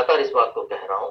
लगातार इस बात को कह रहा हूं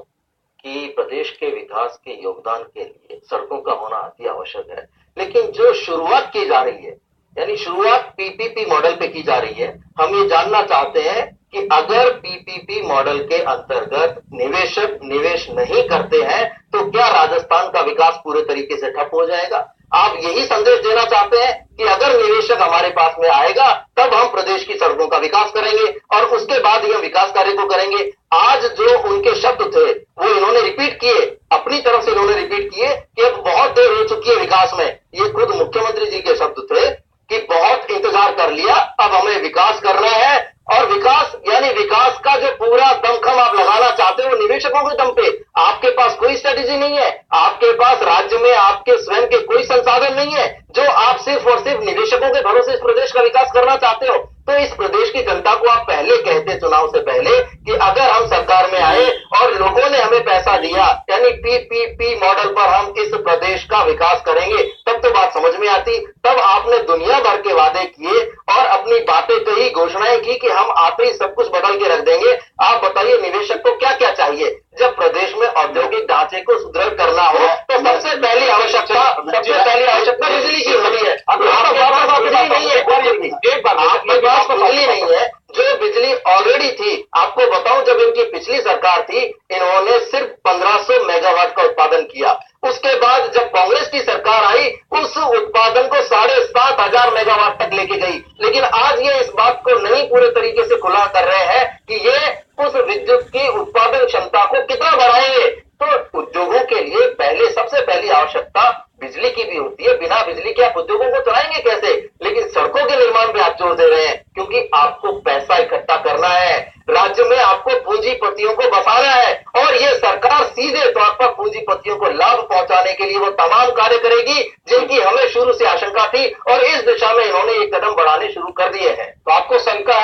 कि प्रदेश के विकास के योगदान के लिए सड़कों का होना अति आवश्यक है। लेकिन जो शुरुआत की जा रही है, यानी शुरुआत पीपीपी मॉडल पे की जा रही है, हम ये जानना चाहते हैं कि अगर पीपीपी मॉडल के अंतर्गत निवेशक निवेश नहीं करते हैं तो क्या राजस्थान का विकास पूरे तरीके से ठप हो जाएगा? आप यही संदेश देना चाहते हैं कि अगर निवेशक हमारे पास में आएगा तब हम प्रदेश की सड़कों का विकास करेंगे और उसके बाद ही हम विकास कार्य को करेंगे। आज जो उनके शब्द थे वो इन्होंने रिपीट किए, अपनी तरफ से इन्होंने रिपीट किए कि अब बहुत देर हो चुकी है विकास में। ये खुद मुख्यमंत्री जी के शब्द थे कि बहुत इंतजार कर लिया, अब हमें विकास करना है। और विकास यानी विकास का जो पूरा दमखम आप लगाना चाहते हो वो निवेशकों के दम पे। आपके पास कोई स्ट्रेटेजी नहीं है, आपके पास राज्य में आपके स्वयं के कोई संसाधन नहीं है, जो आप सिर्फ और सिर्फ निवेशकों के भरोसे इस प्रदेश का विकास करना चाहते हो। तो इस प्रदेश की जनता को आप पहले कहते चुनाव से पहले कि अगर हम सरकार में आए और लोगों ने हमें पैसा दिया, यानी पीपीपी मॉडल पर हम इस प्रदेश का विकास करेंगे, तब तो बात समझ में आती। तब आपने दुनिया भर के वादे किए और अपनी बातें कही, घोषणाएं की कि हम आते ही सब कुछ बदल के रख देंगे। आप बताइए निवेशक को क्या क्या चाहिए? जब प्रदेश में औद्योगिक ढांचे को सुदृढ़ करना हो तो सबसे पहली आवश्यकता बिजली की होती है। आपके पास बिजली नहीं है, आपके पास बिजली नहीं है। जो बिजली ऑलरेडी थी, आपको बताऊं जब इनकी पिछली सरकार थी इन्होंने सिर्फ 1500 मेगावाट का उत्पादन किया। उसके बाद जब कांग्रेस की सरकार आई उस उत्पादन को 7500 मेगावाट तक लेके गई। लेकिन आज ये इस बात को नहीं पूरे तरीके से खुला कर रहे हैं कि ये उस विद्युत की उत्पादन क्षमता को कितना बढ़ाएंगे। तो उद्योगों के लिए पहले सबसे पहली आवश्यकता बिजली की भी होती है। बिना बिजली के आप उद्योगों को चलाएंगे कैसे? लेकिन सड़कों के निर्माण पे आप जोर दे रहे हैं क्योंकि आपको पैसा इकट्ठा करना है, राज्य में आपको पूंजीपतियों को बसाना है और ये सरकार सीधे तौर पर पूंजीपतियों को लाभ पहुंचाने के लिए वो तमाम कार्य करेगी जिनकी हमें शुरू से आशंका थी और इस दिशा में इन्होंने ये कदम बढ़ाने शुरू कर दिए हैं। तो आपको शंका है